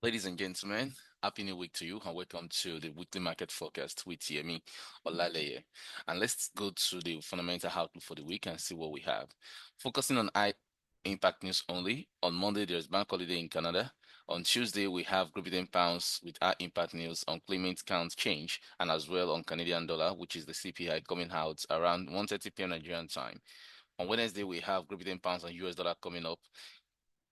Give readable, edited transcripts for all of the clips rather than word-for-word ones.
Ladies and gentlemen, happy new week to you and welcome to the weekly market forecast with Yemi Olaleye. And let's go to the fundamental outlook for the week and see what we have. Focusing on high impact news only. On Monday, there's bank holiday in Canada. On Tuesday, we have Great Britain pounds with high impact news on claimant count change and as well on Canadian dollar, which is the CPI coming out around 1:30 p.m. Nigerian time. On Wednesday, we have Great Britain pounds and US dollar coming up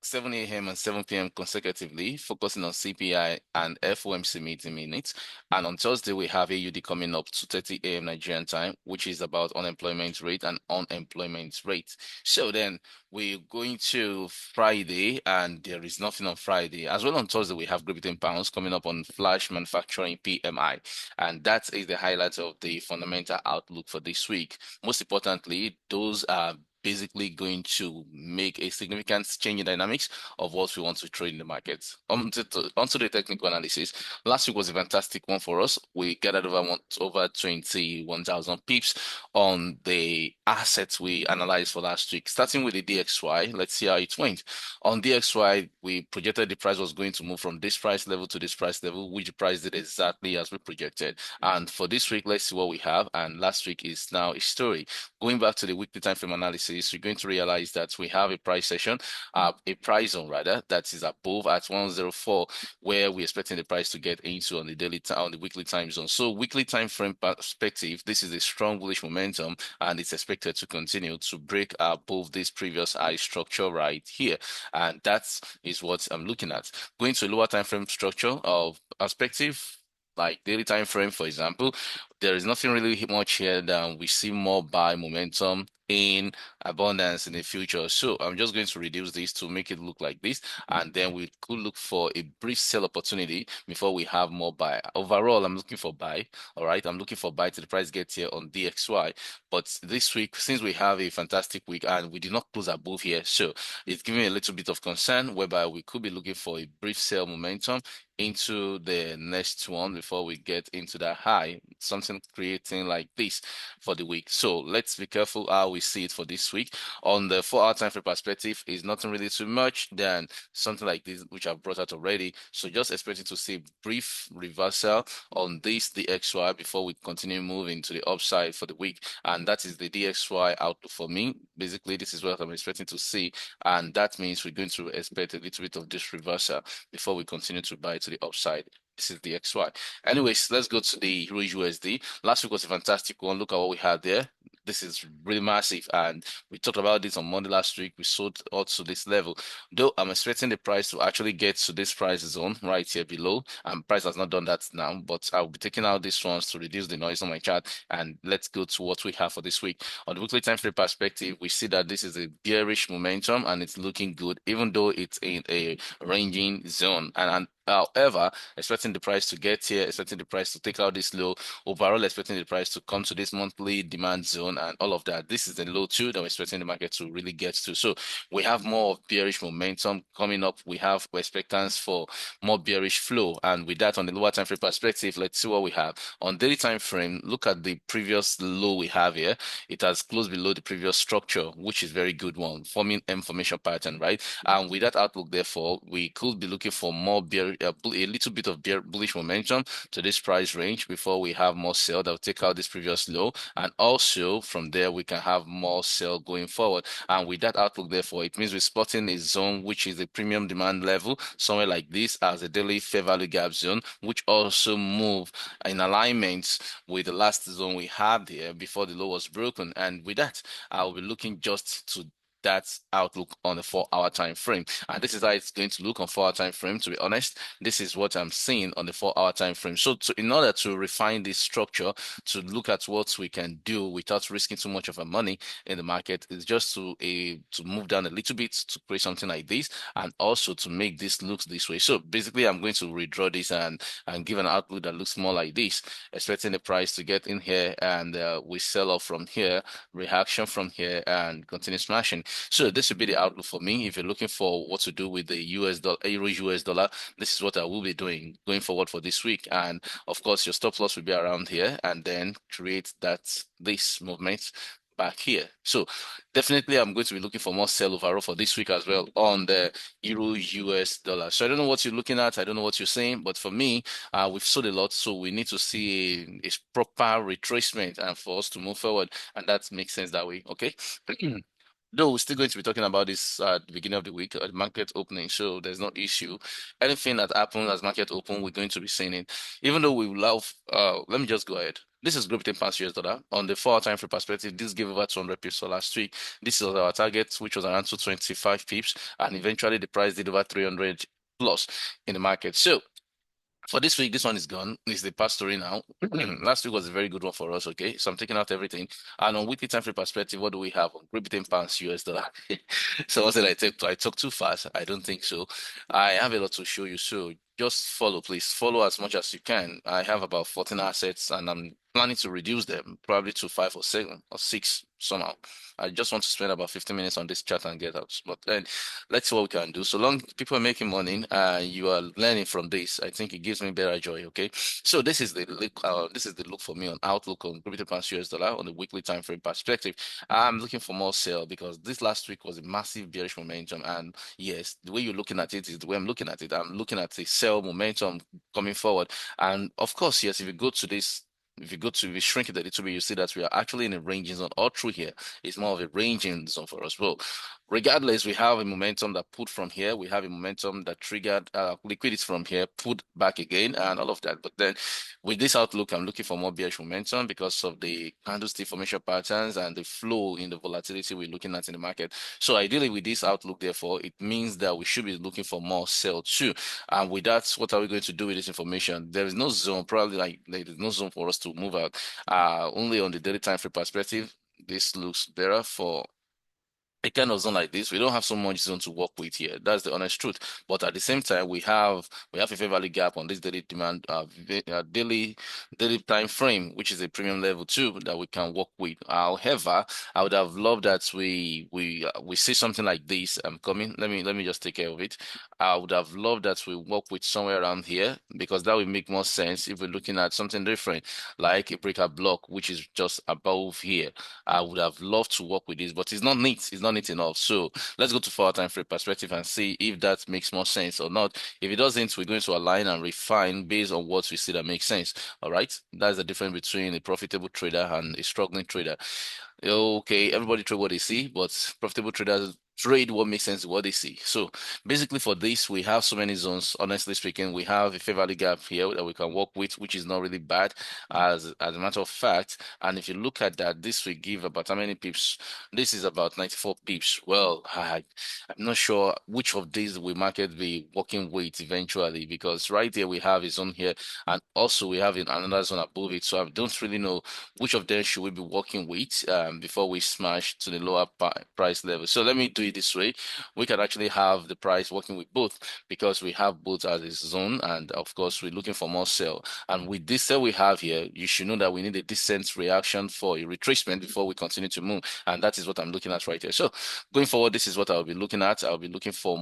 7 a.m. and 7 p.m. consecutively, focusing on CPI and FOMC meeting minutes. And on Thursday, we have AUD coming up to 30 a.m. Nigerian time, which is about unemployment rate and unemployment rate. So then we're going to Friday, and there is nothing on Friday. As well on Thursday, we have Great Britain pounds coming up on flash manufacturing PMI. And that is the highlight of the fundamental outlook for this week. Most importantly, those are basically going to make a significant change in dynamics of what we want to trade in the markets. Onto the technical analysis. Last week was a fantastic one for us. We gathered over 21,000 pips on the assets we analyzed for last week. Starting with the DXY, let's see how it went. On DXY, we projected the price was going to move from this price level to this price level, which price did exactly as we projected. And for this week, let's see what we have. And last week is now a story. Going back to the weekly time frame analysis, you're going to realize that we have a price session, a price zone rather, that is above at 104, where we're expecting the price to get into on the on the weekly time zone. So weekly time frame perspective, this is a strong bullish momentum, and it's expected to continue to break above this previous high structure right here. And that is what I'm looking at. Going to lower time frame structure of perspective, like daily time frame, for example, there is nothing really much here than we see more buy momentum in abundance in the future. So I'm just going to reduce this to make it look like this, and then we could look for a brief sell opportunity before we have more buy. Overall, I'm looking for buy. All right, I'm looking for buy till the price gets here on DXY. But this week, since we have a fantastic week and we did not close above here, so it's giving me a little bit of concern whereby we could be looking for a brief sell momentum into the next one before we get into that high, something creating like this for the week. So let's be careful how we see it for this week. On the 4 hour time frame perspective, is nothing really too much than something like this, which I've brought out already. So just expecting to see brief reversal on this DXY before we continue moving to the upside for the week. And that is the DXY outlook for me. Basically, this is what I'm expecting to see. And that means we're going to expect a little bit of this reversal before we continue to buy to the upside. This is the XY. Anyways, let's go to the EURUSD. Last week was a fantastic one. Look at what we had there. This is really massive, and we talked about this on Monday last week. We sold out to this level, though I'm expecting the price to actually get to this price zone right here below. And price has not done that now, but I'll be taking out these ones to reduce the noise on my chart. And let's go to what we have for this week. On the weekly time frame perspective, we see that this is a bearish momentum and it's looking good, even though it's in a ranging zone. And however, expecting the price to get here, expecting the price to take out this low, overall expecting the price to come to this monthly demand zone and all of that. This is the low too that we're expecting the market to really get to. So we have more of bearish momentum coming up. We have expectance for more bearish flow. And with that, on the lower time frame perspective, let's see what we have. On daily time frame, look at the previous low we have here. It has closed below the previous structure, which is very good one, forming information pattern, right? And with that outlook, therefore, we could be looking for more a little bit of bullish momentum to this price range before we have more sell that will take out this previous low. And also from there, we can have more sell going forward. And with that outlook, therefore, it means we're spotting a zone which is a premium demand level, somewhere like this as a daily fair value gap zone, which also move in alignment with the last zone we had here before the low was broken. And with that, I'll be looking just to that outlook on the 4 hour time frame. And this is how it's going to look on 4 hour time frame. To be honest, this is what I'm seeing on the 4 hour time frame. So in order to refine this structure, to look at what we can do without risking too much of our money in the market, is just to move down a little bit to create something like this, and also to make this look this way. So basically, I'm going to redraw this and give an outlook that looks more like this, expecting the price to get in here, and we sell off from here, reaction from here, and continue smashing. So this would be the outlook for me. If you're looking for what to do with the US dollar, Euro US dollar, this is what I will be doing going forward for this week. And of course, your stop loss will be around here, and then create this movement back here. So definitely I'm going to be looking for more sell overall for this week as well on the Euro US dollar. So I don't know what you're looking at. I don't know what you're saying, but for me, we've sold a lot, so we need to see a proper retracement and for us to move forward, and that makes sense that way. Okay. Though we're still going to be talking about this at the beginning of the week, market opening, so there's no issue. Anything that happens as market open, we're going to be seeing it. Even though we love, let me just go ahead. This is group 10 pounds US dollar. On the 4-hour time frame perspective, this gave over 200 pips for last week. This is our target, which was around 225 pips, and eventually the price did over 300 plus in the market. So for this week, this one is gone. It's the past story now. Last week was a very good one for us. Okay, so I'm taking out everything. And on weekly time frame perspective, what do we have on Great pounds US dollar? So what did I take? I talk too fast. I don't think so. I have a lot to show you. So just follow, please. Follow as much as you can. I have about 14 assets, and I'm planning to reduce them probably to 5 or 7 or 6 somehow. I just want to spend about 15 minutes on this chart and get out. But then let's see what we can do. So long people are making money, you are learning from this. I think it gives me better joy. Okay, so this is the look. This is the look for me on outlook on crypto pounds US dollar on the weekly time frame perspective. I'm looking for more sell because this last week was a massive bearish momentum, and yes, the way you're looking at it is the way I'm looking at it. I'm looking at the sell momentum coming forward, and of course, yes, if you go to this. If you shrink it a little bit, you see that we are actually in a ranging zone. All through here, it's more of a ranging zone for us. Well, regardless, we have a momentum that put from here. We have a momentum that triggered liquidity from here, put back again, and all of that. But then with this outlook, I'm looking for more bearish momentum because of the candlestick formation patterns and the flow in the volatility we're looking at in the market. So ideally, with this outlook, therefore, it means that we should be looking for more sell too. And with that, what are we going to do with this information? There is no zone, probably like there's no zone for us to move out. Only on the daily time frame perspective, this looks better for a kind of zone like this. We don't have so much zone to work with here. That's the honest truth. But at the same time, we have a fair value gap on this daily demand daily time frame, which is a premium level too that we can work with. However, I would have loved that we see something like this coming. Let me just take care of it. I would have loved that we work with somewhere around here because that would make more sense if we're looking at something different, like a breaker block, which is just above here. I would have loved to work with this, but it's not neat. It's not neat enough. So let's go to 4-hour time frame perspective and see if that makes more sense or not. If it doesn't, we're going to align and refine based on what we see that makes sense. All right. That's the difference between a profitable trader and a struggling trader. Okay, everybody trade what they see, but profitable traders trade what makes sense to what they see. So basically for this, we have so many zones. Honestly speaking, we have a fair value gap here that we can work with, which is not really bad as a matter of fact. And if you look at that, this will give about how many pips? This is about 94 pips. Well, I'm not sure which of these we market be working with eventually, because right there we have a zone here, and also we have another zone above it. So I don't really know which of them should we be working with before we smash to the lower price level. So let me do it this way. We can actually have the price working with both because we have both as a zone, and of course we're looking for more sell. And with this sell we have here, you should know that we need a decent reaction for a retracement before we continue to move, and that is what I'm looking at right here. So going forward, this is what I'll be looking at. I'll be looking for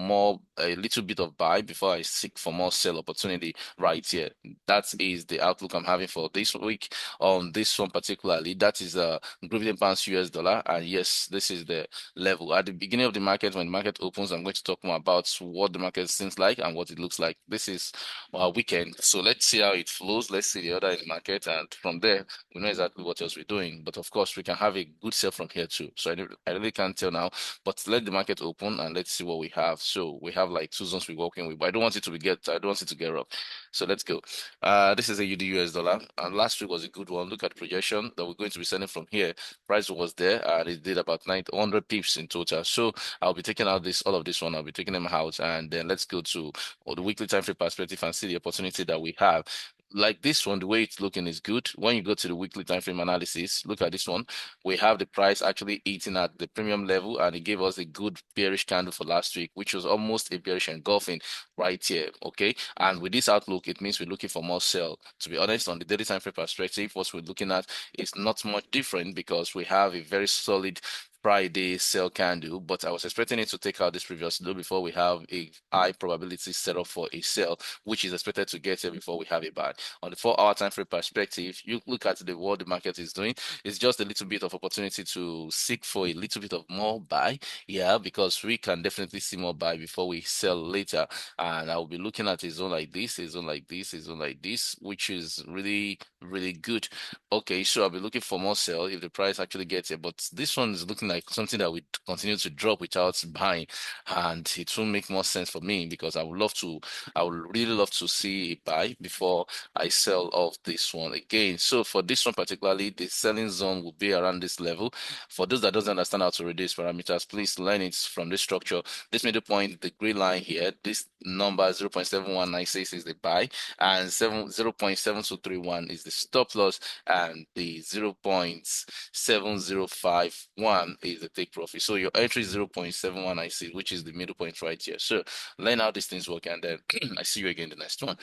a little bit of buy before I seek for more sell opportunity right here. That is the outlook I'm having for this week on this one particularly. That is Griffin pounds US dollar, and yes, this is the level at the beginning of the market. When the market opens, I'm going to talk more about what the market seems like and what it looks like. This is our weekend, so let's see how it flows. Let's see the order in the market, and from there we know exactly what else we're doing. But of course, we can have a good sell from here too. So I really can't tell now, but let the market open and let's see what we have. So we have like two zones we're working with, but I don't want it to get rough. So let's go. This is a UD dollar, and last week was a good one. Look at the projection that we're going to be selling from here. Price was there, and it did about 900 pips in total. So I'll be taking out all of this one. I'll be taking them out, and then let's go to the weekly time frame perspective and see the opportunity that we have. Like this one, the way it's looking is good. When you go to the weekly time frame analysis, look at this one. We have the price actually eating at the premium level, and it gave us a good bearish candle for last week, which was almost a bearish engulfing right here. Okay, and with this outlook, it means we're looking for more sell. To be honest, on the daily time frame perspective, what we're looking at is not much different because we have a very solid Friday sell candle, but I was expecting it to take out this previous low before we have a high probability setup for a sell, which is expected to get here before we have a buy. On the 4-hour time frame perspective, you look at the what the market is doing, it's just a little bit of opportunity to seek for a little bit of more buy. Yeah, because we can definitely see more buy before we sell later. And I'll be looking at a zone like this, a zone like this, a zone like this, which is really, really good. Okay, so I'll be looking for more sell if the price actually gets it. But this one is looking like something that we continue to drop without buying. And it will make more sense for me because I would really love to see a buy before I sell off this one again. So for this one particularly, the selling zone will be around this level. For those that doesn't understand how to read these parameters, please learn it from this structure. This middle point, the green line here, this number 0.7196 is the buy, and 0.7231 is the stop loss, and the 0.7051 is the take profit. So your entry is 0.7196, which is the middle point right here. So learn how these things work, and then I see you again in the next one.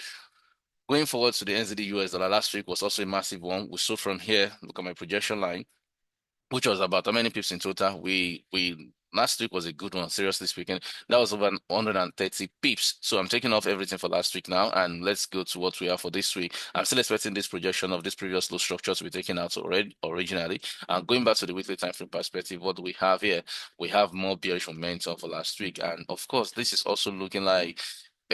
Going forward to the NZD-US dollar, last week was also a massive one. We saw from here, look at my projection line, which was about how many pips in total? We last week was a good one, seriously speaking. That was over 130 pips. So I'm taking off everything for last week now, and let's go to what we have for this week. I'm still expecting this projection of this previous low structure to be taken out already originally. And going back to the weekly time frame perspective, what do we have here? We have more bearish momentum for last week. And of course, this is also looking like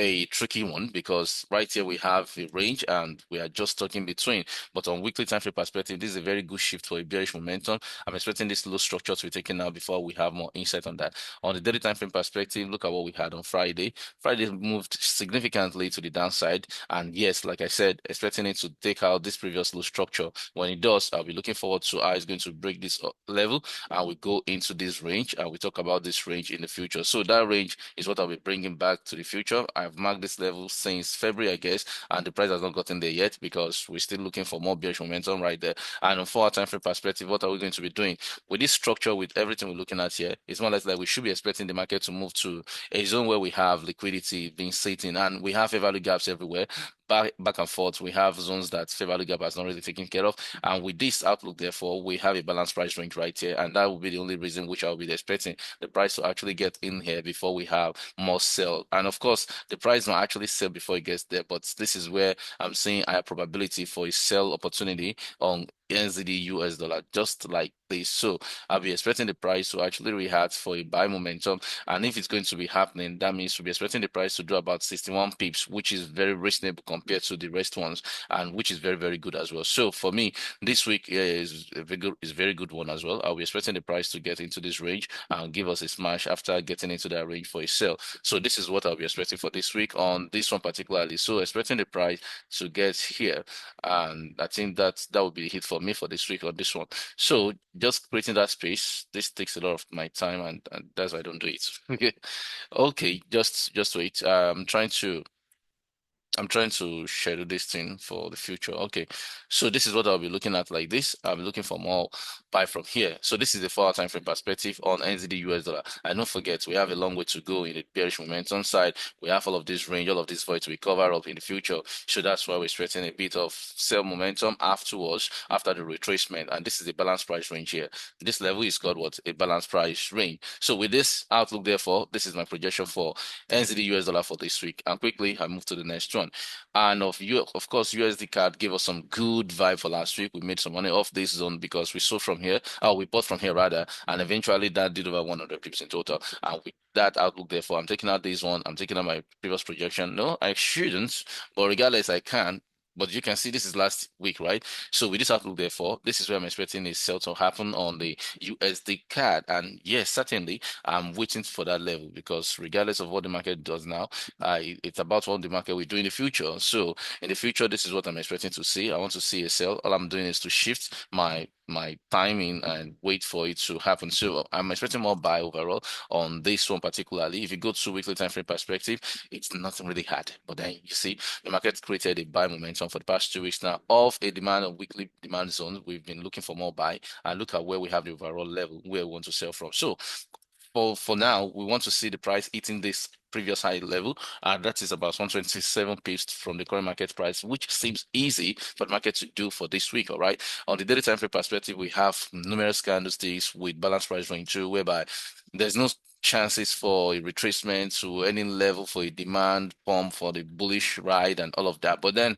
a tricky one because right here we have a range and we are just talking between. But on weekly time frame perspective, this is a very good shift for a bearish momentum. I'm expecting this low structure to be taken out before we have more insight on that. On the daily time frame perspective, look at what we had on Friday. Friday moved significantly to the downside. And yes, like I said, expecting it to take out this previous low structure. When it does, I'll be looking forward to how it's going to break this level and we go into this range and we talk about this range in the future. So that range is what I'll be bringing back to the future. I've marked this level since February, I guess, and the price has not gotten there yet because we're still looking for more bearish momentum right there. And on 4-hour time frame perspective, what are we going to be doing with this structure, with everything we're looking at here? It's more or less like we should be expecting the market to move to a zone where we have liquidity being sitting and we have fair value gaps everywhere. Back and forth, we have zones that fair value gap has not really taken care of. And with this outlook, therefore, we have a balanced price range right here. And that will be the only reason which I'll be expecting the price to actually get in here before we have more sell. And of course, the price might actually sell before it gets there. But this is where I'm seeing a higher probability for a sell opportunity on NZD US dollar, just like this. So I'll be expecting the price to actually react for a buy momentum. And if it's going to be happening, that means we'll be expecting the price to do about 61 pips, which is very reasonable compared to the rest ones, and which is very, very good as well. So for me, this week is a very good one as well. I'll be expecting the price to get into this range and give us a smash after getting into that range for a sell. So this is what I'll be expecting for this week on this one particularly. So expecting the price to get here. And I think that would be the hit for me for this week on this one. So just creating that space, this takes a lot of my time and that's why I don't do it. Okay. Okay, just wait. I'm trying to schedule this thing for the future. Okay, so this is what I'll be looking at like this. I'll be looking for more buy from here. So this is the 4-hour time frame perspective on NZD US dollar. And don't forget, we have a long way to go in the bearish momentum side. We have all of this range, all of this void to recover up in the future. So that's why we're expecting a bit of sell momentum afterwards, after the retracement. And this is the balanced price range here. This level is called what? A balanced price range. So with this outlook, therefore, this is my projection for NZD US dollar for this week. And quickly, I move to the next one. And of course, USDCAD gave us some good vibe for last week. We made some money off this zone because we sold from here, we bought from here rather, and eventually that did over 100 pips in total. And with that outlook, therefore, I'm taking out this one. I'm taking out my previous projection. No, I shouldn't, but regardless, I can. But you can see this is last week, right? So with this outlook, therefore, this is where I'm expecting a sell to happen on the USDCAD. And yes, certainly, I'm waiting for that level because regardless of what the market does now, it's about what the market will do in the future. So in the future, this is what I'm expecting to see. I want to see a sell. All I'm doing is to shift my timing and wait for it to happen. So I'm expecting more buy overall on this one particularly. If you go to weekly time frame perspective, it's nothing really hard. But then you see the market created a buy momentum for the past 2 weeks now of a demand of weekly demand zones. We've been looking for more buy and look at where we have the overall level where we want to sell from. So for now, we want to see the price hitting this previous high level, and that is about 127 pips from the current market price, which seems easy for the market to do for this week. All right. On the daily time frame perspective, we have numerous candlesticks with balanced price range too, whereby there's no chances for a retracement to any level for a demand pump for the bullish ride and all of that. But then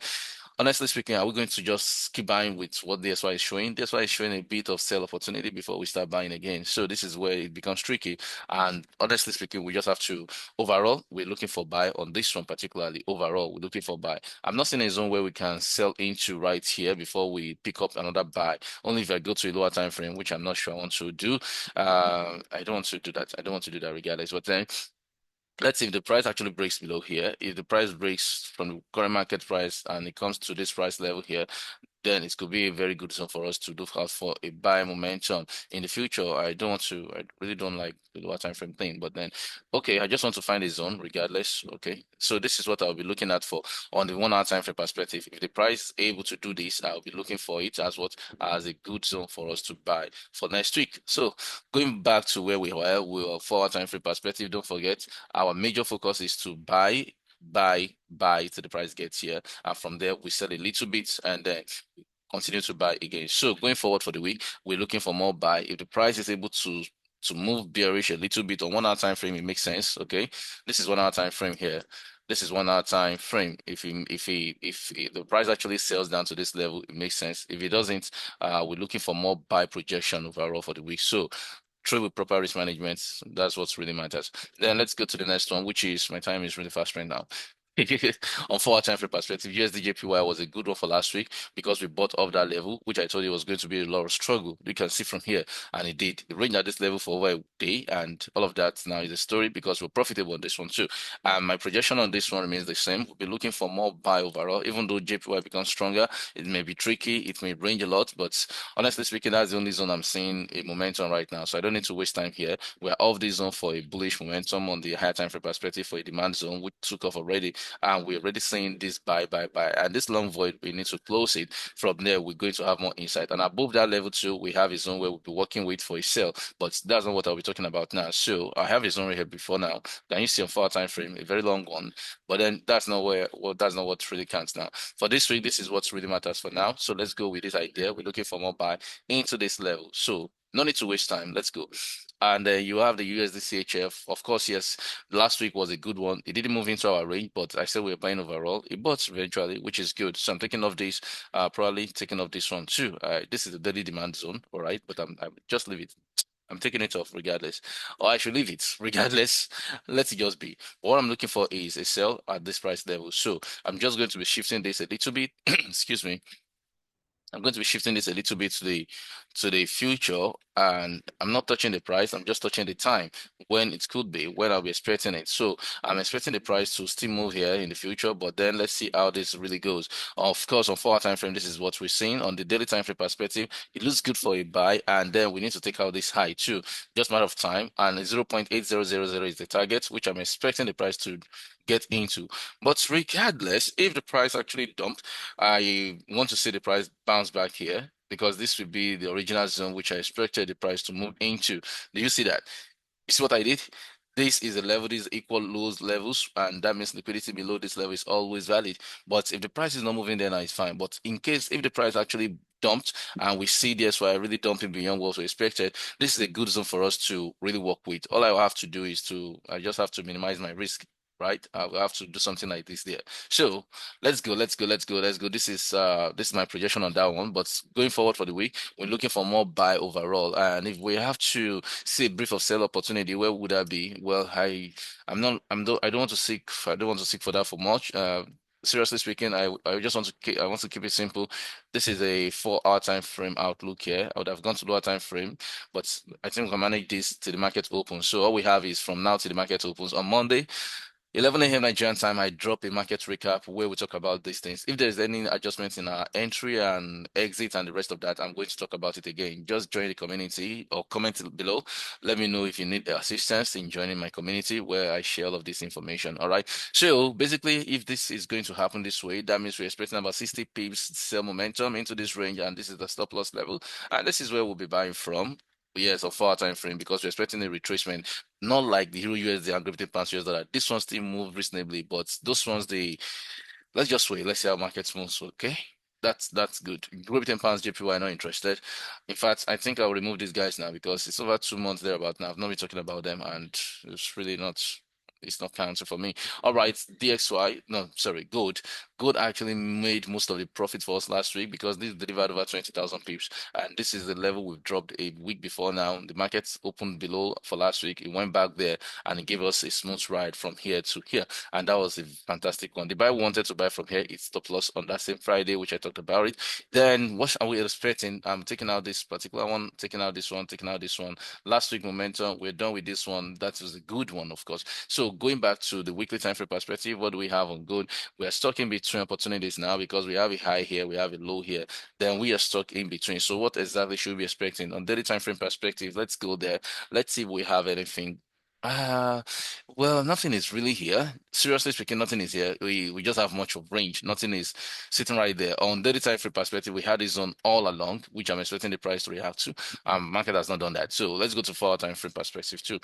honestly speaking, are we going to just keep buying with what the SY is showing? The SY is showing a bit of sell opportunity before we start buying again. So this is where it becomes tricky. And honestly speaking, we just have to, overall, we're looking for buy on this one particularly. Overall, we're looking for buy. I'm not seeing a zone where we can sell into right here before we pick up another buy. Only if I go to a lower time frame, which I'm not sure I want to do. I don't want to do that. I don't want to do that regardless. But then let's see if the price actually breaks below here. If the price breaks from the current market price and it comes to this price level here, then it could be a very good zone for us to look out for a buy momentum in the future. I really don't like the lower time frame thing, but then, okay, I just want to find a zone regardless. Okay, so this is what I'll be looking at for on the 1 hour time frame perspective. If the price is able to do this, I'll be looking for it as what as a good zone for us to buy for next week. So going back to where we were 4 hour time frame perspective, don't forget our major focus is to buy till the price gets here, and from there we sell a little bit and then continue to buy again. So going forward for the week, we're looking for more buy. If the price is able to move bearish a little bit on 1 hour time frame, it makes sense. Okay, this is 1 hour time frame here. This is 1 hour time frame. If the price actually sells down to this level, it makes sense. If it doesn't, we're looking for more buy projection overall for the week. So trade with proper risk management. That's what really matters. Then let's go to the next one, which is my time is really fast right now. On 4 hour time frame perspective, USDJPY was a good one for last week because we bought off that level, which I told you was going to be a lot of struggle. You can see from here, and it did. It ranged at this level for over a day, and all of that now is a story because we're profitable on this one too. And my projection on this one remains the same. We'll be looking for more buy overall, even though JPY becomes stronger. It may be tricky, it may range a lot, but honestly speaking, that's the only zone I'm seeing a momentum right now. So I don't need to waste time here. We're off this zone for a bullish momentum on the higher time frame perspective for a demand zone, which took off already. And we're already seeing this buy. And this long void, we need to close it. From there, we're going to have more insight. And above that level too, we have a zone where we'll be working with for a sell. But that's not what I'll be talking about now. So I have a zone right here before now. Can you see on 4 hour time frame, a very long one. But then that's not what really counts now. For this week, this is what really matters for now. So let's go with this idea. We're looking for more buy into this level. So no need to waste time. Let's go. And then you have the USDCHF. Of course, yes, last week was a good one. It didn't move into our range, but I said we were buying overall. It bought eventually, which is good. So I'm taking off this, probably taking off this one too. This is the daily demand zone, all right, but I'm just leave it. I'm taking it off regardless, or I should leave it regardless. Let it just be. What I'm looking for is a sell at this price level. So I'm just going to be shifting this a little bit. Excuse me. I'm going to be shifting this a little bit to the future, and I'm not touching the price. I'm just touching the time when it could be, when I'll be expecting it. So I'm expecting the price to still move here in the future, but then let's see how this really goes. Of course, on 4 hour time frame, this is what we're seeing. On the daily time frame perspective, it looks good for a buy, and then we need to take out this high too. Just a matter of time, and 0.8000 is the target, which I'm expecting the price to get into. But regardless, if the price actually dumped, I want to see the price bounce back here because this would be the original zone which I expected the price to move into. Do you see that? You see what I did? This is a level, these equal lows levels, and that means liquidity below this level is always valid. But if the price is not moving, then it's fine. But in case if the price actually dumped and we see this why really dumping beyond what we expected, this is a good zone for us to really work with. All I have to do is I just have to minimize my risk, right? I will have to do something like this there. So let's go. This is my projection on that one. But going forward for the week, we're looking for more buy overall. And if we have to see a brief of sell opportunity, where would that be? Well, I don't want to seek for that for much. Seriously speaking, I want to keep it simple. This is a 4 hour time frame outlook here. I would have gone to lower time frame, but I think we can manage this to the market open. So all we have is from now to the market opens on Monday. 11 a.m. Nigerian time, I drop a market recap where we talk about these things. If there's any adjustments in our entry and exit and the rest of that, I'm going to talk about it again. Just join the community or comment below. Let me know if you need assistance in joining my community where I share all of this information. All right. So basically, if this is going to happen this way, that means we're expecting about 60 pips sell momentum into this range, and this is the stop loss level. And this is where we'll be buying from. Yes, of 4 hour time frame because we're expecting a retracement, not like the Euro USD and GBP US dollar. This one still move reasonably, but those ones they let's just wait. Let's see how markets moves. Okay. That's good. GBP JPY not interested. In fact, I think I'll remove these guys now because it's over 2 months there about now. I've not been talking about them and it's really not it's not counting for me. All right, DXY, no, sorry, gold. Gold actually made most of the profit for us last week because this delivered over 20,000 pips. And this is the level we've dropped a week before now. The markets opened below for last week. It went back there and it gave us a smooth ride from here to here. And that was a fantastic one. The buyer wanted to buy from here. It's stop loss on that same Friday, which I talked about it. Then what are we expecting? I'm taking out this particular one, taking out this one, taking out this one. Last week momentum, we're done with this one. That was a good one, of course. So going back to the weekly time frame perspective, what do we have on gold? We are stuck in between opportunities now because we have a high here, we have a low here. Then we are stuck in between. So what exactly should we be expecting on daily time frame perspective? Let's go there. Let's see if we have anything. Uh, well, nothing is really here. Seriously speaking, nothing is here. We just have much of range. Nothing is sitting right there. On daily time frame perspective, we had this zone all along, which I'm expecting the price to react to. Market has not done that. So let's go to 4 hour time frame perspective too.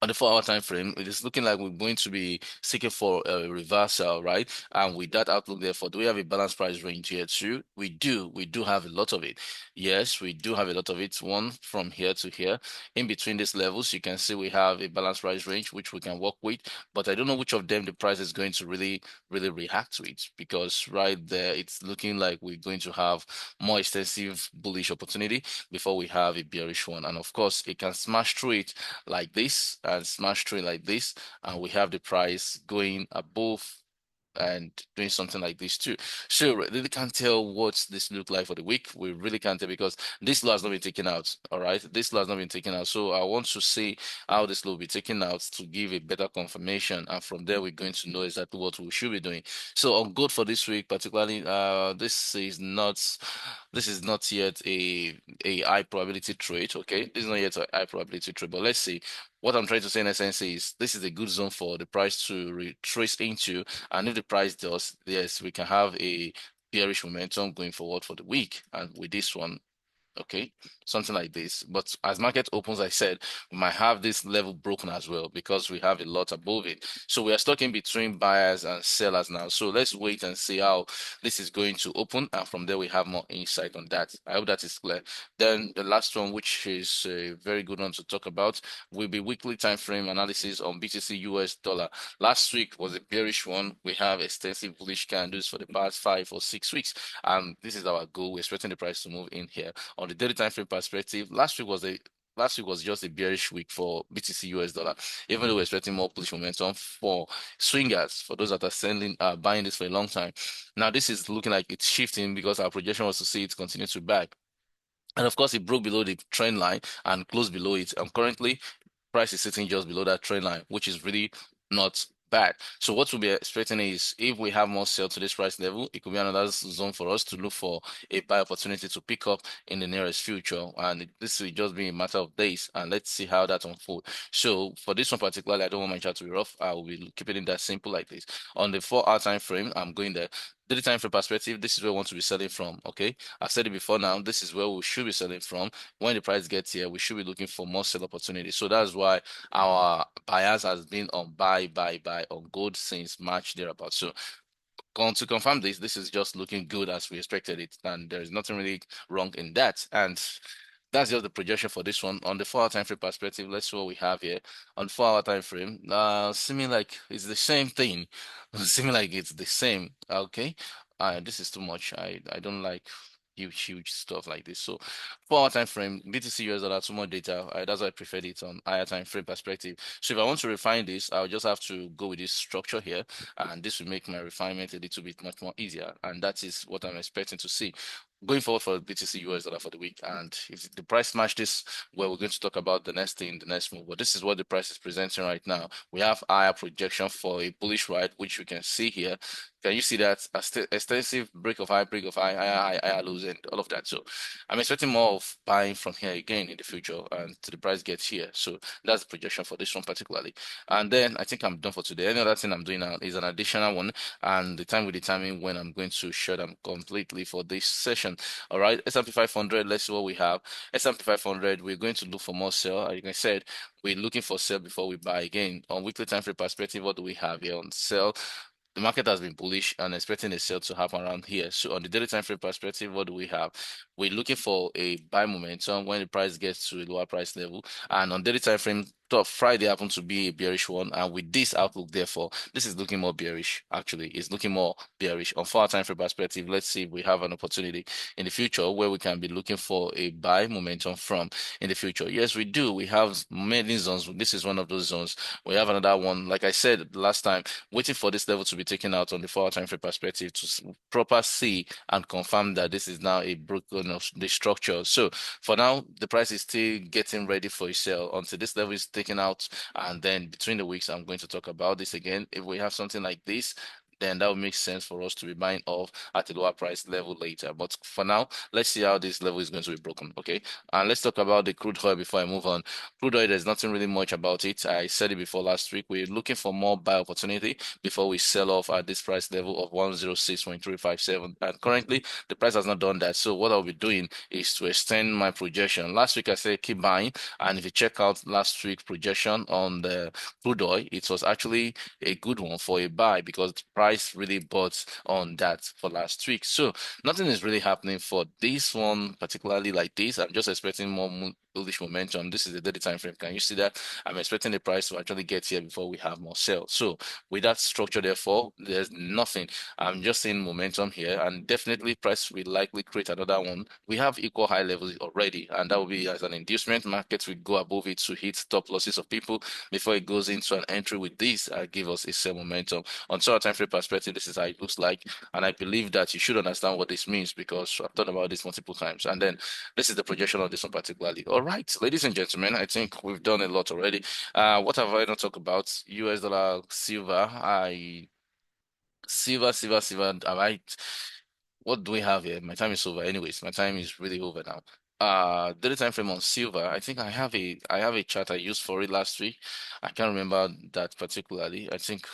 On the 4 hour time frame, it is looking like we're going to be seeking for a reversal, right? And with that outlook, therefore, do we have a balanced price range here too? We do. We do have a lot of it. Yes, we do have a lot of it. One from here to here. In between these levels, you can see we have a balanced price range which we can work with. But I don't know which of them the price is going to really react to it because right there, it's looking like we're going to have more extensive bullish opportunity before we have a bearish one. And of course, it can smash through it like this and smash through like this, and we have the price going above and doing something like this too. So we really can't tell what this look like for the week. We really can't tell because this law has not been taken out. All right, this law has not been taken out. So I want to see how this law will be taken out to give a better confirmation, and from there we're going to know exactly what we should be doing. So on good for this week, particularly, this is not yet a high probability trade. Okay, this is not yet a high probability trade, but let's see. What I'm trying to say in essence is this is a good zone for the price to retrace into, and if the price does, yes, we can have a bearish momentum going forward for the week. And with this one, okay, something like this. But as market opens, I said we might have this level broken as well because we have a lot above it. So we are stuck in between buyers and sellers now. So let's wait and see how this is going to open, and from there we have more insight on that. I hope that is clear. Then the last one, which is a very good one to talk about, will be weekly time frame analysis on BTC US dollar. Last week was a bearish one. We have extensive bullish candles for the past 5 or 6 weeks, and this is our goal. We're expecting the price to move in here on the daily time frame perspective. Last week was just a bearish week for BTC US dollar, even though we're expecting more bullish momentum for swingers, for those that are buying this for a long time. Now, this is looking like it's shifting because our projection was to see it continue to back. And of course, it broke below the trend line and closed below it. And currently, price is sitting just below that trend line, which is really not bad. So what we'll be expecting is if we have more sell to this price level, it could be another zone for us to look for a buy opportunity to pick up in the nearest future. And this will just be a matter of days. And let's see how that unfolds. So for this one particularly, I don't want my chart to be rough. I will be keeping it that simple like this. On the 4 hour time frame, I'm going there. Daily time frame perspective, this is where we want to be selling from. Okay, I've said it before now. This is where we should be selling from. When the price gets here, we should be looking for more sell opportunities. So that's why our bias has been on buy on gold since March thereabout. So to confirm this, this is just looking good as we expected it, and there's nothing really wrong in that. And that's just the projection for this one. On the 4 hour time frame perspective, let's see what we have here. On 4 hour time frame, seeming like it's the same thing. Seeming like it's the same. Okay. This is too much. I don't like huge stuff like this. So 4 hour time frame, BTC US dollar, too much data. That's why I preferred it on higher time frame perspective. So if I want to refine this, I'll just have to go with this structure here, and this will make my refinement a little bit much more easier. And that is what I'm expecting to see going forward for BTC US dollar for the week. And if the price match this, well, we're going to talk about the next thing, the next move. But this is what the price is presenting right now. We have higher projection for a bullish ride, which you can see here. Can you see that? Extensive break of high, higher lows, and all of that. So I'm expecting more of buying from here again in the future and to the price gets here. So that's the projection for this one particularly. And then I think I'm done for today. Any other thing I'm doing now is an additional one, and the time will determine when I'm going to shut them completely for this session. projection. All right, S&P 500, let's see what we have. S&P 500, we're going to look for more sell. Like I said, we're looking for sell before we buy again. On weekly time frame perspective, what do we have here on sell? The market has been bullish and expecting a sell to happen around here. So on the daily time frame perspective, what do we have? We're looking for a buy momentum when the price gets to a lower price level. And on daily time frame, Friday happened to be a bearish one. And with this outlook, therefore, this is looking more bearish. Actually, it's looking more bearish. On 4-hour time frame perspective, let's see if we have an opportunity in the future where we can be looking for a buy momentum from in the future. Yes, we do. We have many zones. This is one of those zones. We have another one. Like I said last time, waiting for this level to be taken out on the 4-hour time frame perspective to proper see and confirm that this is now a broken of the structure. So for now, the price is still getting ready for a sell until this level is taken out. And then between the weeks, I'm going to talk about this again. If we have something like this, then that would make sense for us to be buying off at a lower price level later. But for now, let's see how this level is going to be broken. Okay. And let's talk about the crude oil before I move on. Crude oil, there's nothing really much about it. I said it before last week. We're looking for more buy opportunity before we sell off at this price level of 106.357. And currently, the price has not done that. So what I'll be doing is to extend my projection. Last week, I said keep buying. And if you check out last week's projection on the crude oil, it was actually a good one for a buy because the price really bought on that for last week. So nothing is really happening for this one, particularly like this. I'm just expecting more bullish momentum. This is the daily time frame. Can you see that? I'm expecting the price to actually get here before we have more sales. So with that structure, therefore, there's nothing. I'm just seeing momentum here, and definitely price will likely create another one. We have equal high levels already, and that will be as an inducement. Markets will go above it to hit stop losses of people before it goes into an entry with this give us a sell momentum. On short time frame perspective, this is how it looks like, and I believe that you should understand what this means because I've thought about this multiple times. And then this is the projection of this one particularly. All right, ladies and gentlemen, I think we've done a lot already. What have I not talked about? US dollar, silver. Silver. All right. What do we have here? My time is over. Anyways, my time is really over now. Daily time frame on silver. I think I have a chart I used for it last week. I can't remember that particularly. I think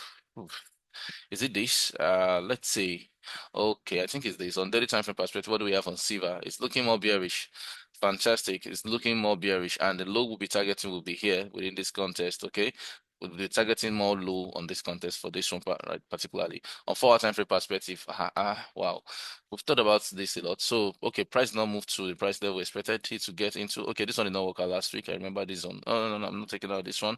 is it this? Let's see. Okay, I think it's this. On daily time frame perspective, what do we have on silver? It's looking more bearish. Fantastic. It's looking more bearish, and the low we'll be targeting will be here within this contest. Okay, we'll be targeting more low on this contest for this one, right, particularly on 4-hour time frame perspective. Wow, we've thought about this a lot. So, okay, price now moved to the price level we expected it to get into. Okay, this one did not work out last week. I remember this one. Oh, no, I'm not taking out this one.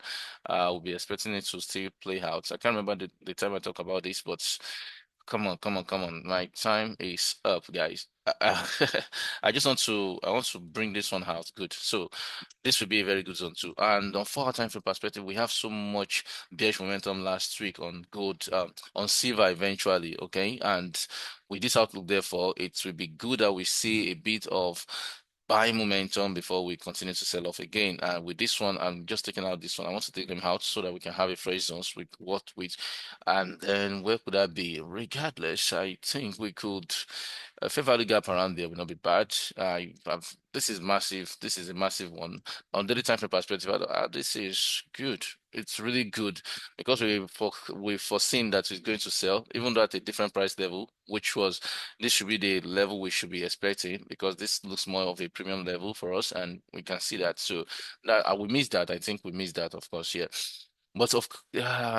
We'll be expecting it to still play out. I can't remember the time I talk about this, but come on. My time is up, guys. I want to bring this one out. Good. So this would be a very good zone too. And on 4-hour time frame perspective, we have so much bearish momentum last week on gold, on silver eventually. Okay. And with this outlook, therefore, it will be good that we see a bit of buy momentum before we continue to sell off again. And with this one, I'm just taking out this one. I want to take them out so that we can have a fresh zones with what with, and then where could that be? Regardless, I think we could a fair value gap around there would not be bad. This is massive. This is a massive one. On daily time frame perspective, this is good. It's really good because we've foreseen that it's going to sell, even though at a different price level, which was this should be the level we should be expecting because this looks more of a premium level for us, and we can see that. So that we missed that. I think we missed that, of course, yeah. But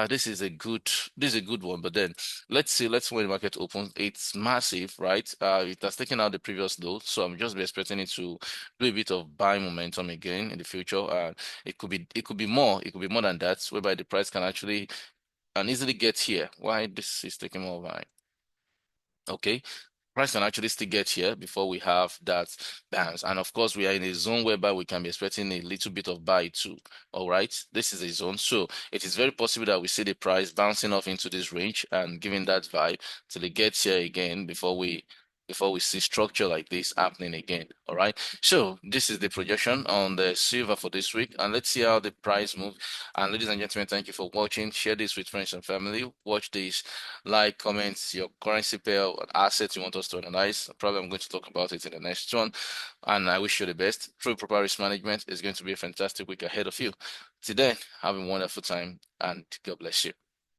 this is a good one. But then let's see when the market opens. It's massive, right? It has taken out the previous low, so I'm just be expecting it to do a bit of buy momentum again in the future. It could be more than that, whereby the price can actually and easily get here. Why this is taking more time? Okay, price can actually still get here before we have that bounce. And of course, we are in a zone whereby we can be expecting a little bit of buy too. All right, this is a zone. So it is very possible that we see the price bouncing off into this range and giving that vibe till it gets here again before we see structure like this happening again. All right. So this is the projection on the silver for this week. And let's see how the price moves. And ladies and gentlemen, thank you for watching. Share this with friends and family. Watch this, like, comments, your currency pair, what assets you want us to analyze. Probably I'm going to talk about it in the next one. And I wish you the best. Through proper risk management, it's going to be a fantastic week ahead of you. Today, have a wonderful time and God bless you.